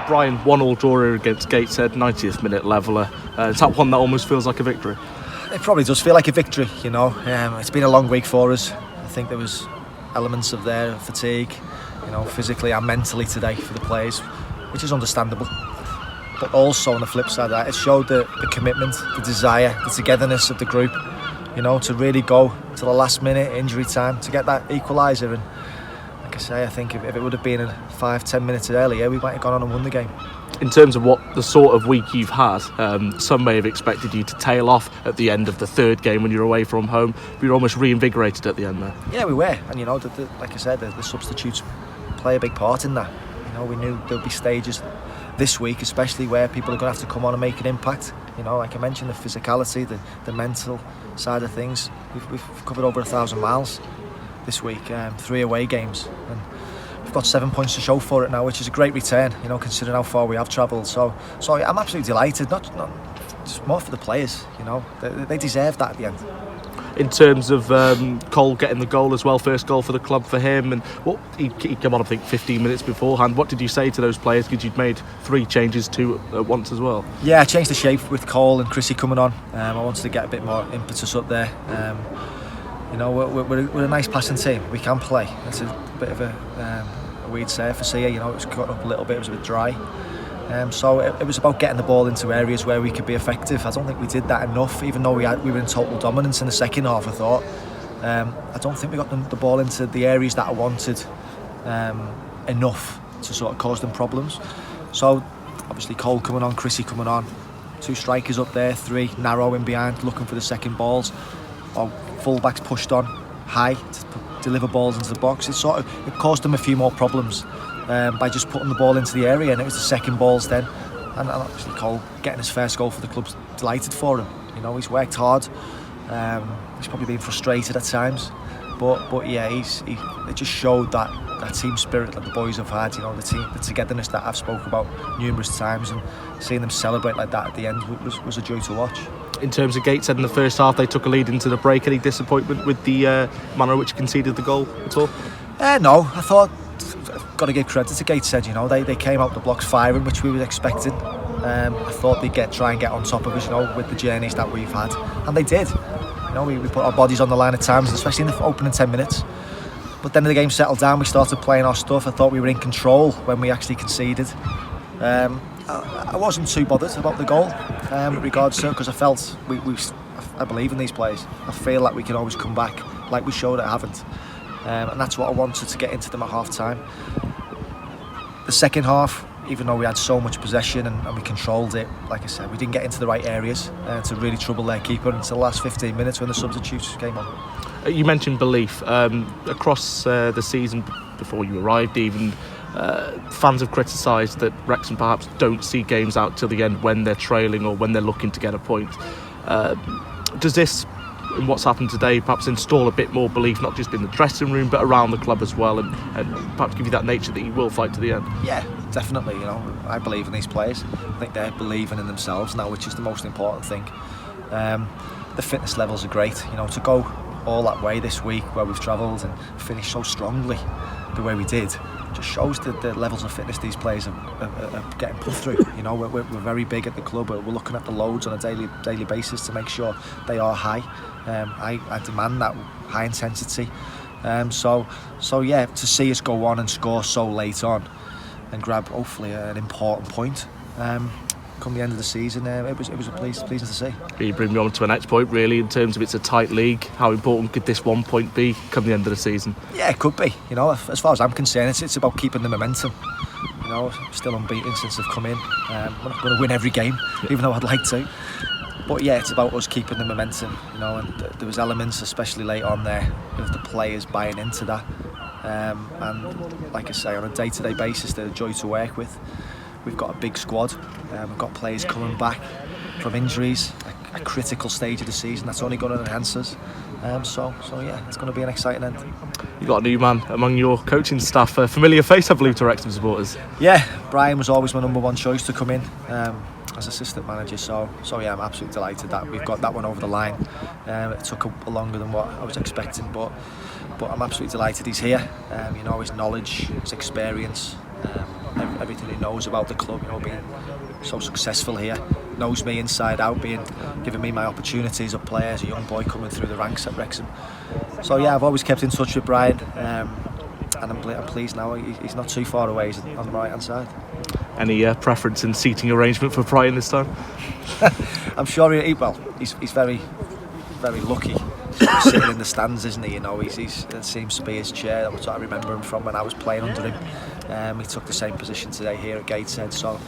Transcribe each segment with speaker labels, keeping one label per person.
Speaker 1: Bryan, 1-1 draw against Gateshead, 90th minute leveller. Is that one that almost feels like a victory?
Speaker 2: It probably does feel like a victory, you know. It's been a long week for us. I think there was elements of their fatigue, you know, physically and mentally today for the players, which is understandable. But also on the flip side of that, it showed the commitment, the desire, the togetherness of the group, you know, to really go to the last minute, injury time, to get that equaliser. And like I say, I think if it would have been 5-10 minutes earlier, we might have gone on and won the game.
Speaker 1: In terms of what the sort of week you've had, some may have expected you to tail off at the end of the third game when you're away from home. But you're almost reinvigorated at the end there.
Speaker 2: Yeah, we were. And, you know, like I said, the substitutes play a big part in that. You know, we knew there'd be stages this week, especially where people are going to have to come on and make an impact. You know, like I mentioned, the physicality, the mental side of things. We've covered over 1,000 miles this week, 3 away games, and we've got 7 points to show for it now, which is a great return, you know, considering how far we have travelled. So I'm absolutely delighted. Not just more for the players, you know, they deserve that at the end.
Speaker 1: In terms of Cole getting the goal as well, first goal for the club for him, and what he came on I think 15 minutes beforehand. What did you say to those players? Because you'd made 3 changes, 2 at once as well.
Speaker 2: Yeah, I changed the shape with Cole and Chrissy coming on. I wanted to get a bit more impetus up there. You know, we're a nice passing team. We can play. It's a bit of a weird surface here. You know, it was cut up a little bit. It was a bit dry. So it was about getting the ball into areas where we could be effective. I don't think we did that enough, even though we were in total dominance in the second half, I thought. I don't think we got the ball into the areas that I wanted enough to sort of cause them problems. So obviously Cole coming on, Chrissy coming on, 2 strikers up there, 3 narrow in behind looking for the second balls. While full-backs pushed on high to deliver balls into the box. It caused them a few more problems by just putting the ball into the area, and it was the second balls then. And obviously Cole getting his first goal for the club's delighted for him. You know, he's worked hard. He's probably been frustrated at times, but yeah, it just showed that team spirit that the boys have had. You know, the togetherness that I've spoke about numerous times, and seeing them celebrate like that at the end was a joy to watch.
Speaker 1: In terms of Gateshead in the first half, they took a lead into the break. Any disappointment with the manner in which conceded the goal at all?
Speaker 2: No, I thought I've got to give credit to Gateshead. You know, they came out the blocks firing, which we were expecting. I thought they'd try and get on top of us, you know, with the journeys that we've had, and they did. You know, we put our bodies on the line at times, especially in the opening 10 minutes. But then the game settled down. We started playing our stuff. I thought we were in control when we actually conceded. I wasn't too bothered about the goal with regards to it, because I felt I believe in these players. I feel like we can always come back, like we showed at Havant, and that's what I wanted to get into them at half time. The second half, even though we had so much possession and we controlled it, like I said, we didn't get into the right areas to really trouble their keeper until the last 15 minutes when the substitutes came on.
Speaker 1: You mentioned belief across the season before you arrived even. Fans have criticised that Wrexham perhaps don't see games out till the end when they're trailing or when they're looking to get a point. Does this, and what's happened today, perhaps install a bit more belief, not just in the dressing room but around the club as well, and perhaps give you that nature that you will fight to the end? Yeah,
Speaker 2: definitely. You know, I believe in these players. I think they're believing in themselves now, which is the most important thing. The fitness levels are great. You know, to go all that way this week where we've travelled and finish so strongly the way we did just shows that the levels of fitness these players are getting put through. You know, we're very big at the club. We're looking at the loads on a daily basis to make sure they are high. I demand that high intensity. So yeah, to see us go on and score so late on and grab hopefully an important point come the end of the season, it was pleasing to see.
Speaker 1: You bring me on to the next point, really, in terms of it's a tight league. How important could this 1 point be come the end of the season?
Speaker 2: Yeah, it could be. You know, as far as I'm concerned, it's about keeping the momentum. You know, still unbeaten since I've come in. We're not going to win every game, even though I'd like to. But yeah, it's about us keeping the momentum. You know, and there was elements, especially late on there, of the players buying into that. And like I say, on a day-to-day basis, they're a joy to work with. We've got a big squad. We've got players coming back from injuries, a critical stage of the season that's only going to enhance us. So yeah, it's going to be an exciting end.
Speaker 1: You've got a new man among your coaching staff, a familiar face, I believe, to Wrexham supporters.
Speaker 2: Yeah, Bryan was always my number 1 choice to come in as assistant manager. So yeah, I'm absolutely delighted that we've got that one over the line. It took longer than what I was expecting, but I'm absolutely delighted he's here. You know, his knowledge, his experience, everything he knows about the club, you know, being so successful here, knows me inside out, giving me my opportunities as a player, as a young boy coming through the ranks at Wrexham. So yeah, I've always kept in touch with Bryan, and I'm pleased now he's not too far away, he's on the right hand side.
Speaker 1: Any preference in seating arrangement for Bryan this time?
Speaker 2: I'm sure he's very, very lucky. He's sitting in the stands, isn't he? You know, it seems to be his chair. That's what I remember him from when I was playing under him. He took the same position today here at Gateshead. So,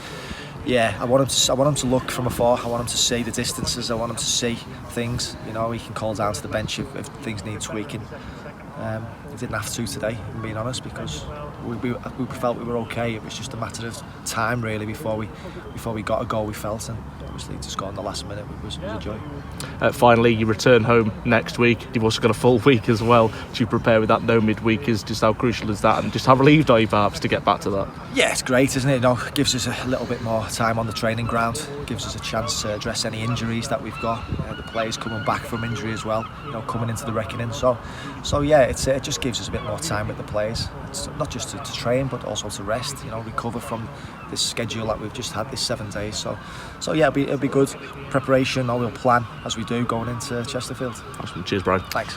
Speaker 2: yeah, I want him to look from afar. I want him to see the distances. I want him to see things. You know, he can call down to the bench if things need tweaking. He didn't have to today, I'm being honest, because we felt we were okay. It was just a matter of time really before we got a goal. We felt, and obviously to score in the last minute was a joy.
Speaker 1: Finally, you return home next week. You've also got a full week as well. Do you prepare with that? No midweek is just how crucial is that, and just how relieved are you perhaps to get back to that?
Speaker 2: Yeah, it's great, isn't it? You know, it gives us a little bit more time on the training ground. It gives us a chance to address any injuries that we've got. The players coming back from injury as well. You know, coming into the reckoning. So yeah, it just gives us a bit more time with the players. It's not just to train, but also to rest. You know, recover from this schedule that we've just had this 7 days. So yeah, it'll be good preparation. Or we'll plan as we do going into Chesterfield.
Speaker 1: Awesome. Cheers, Bryan.
Speaker 2: Thanks.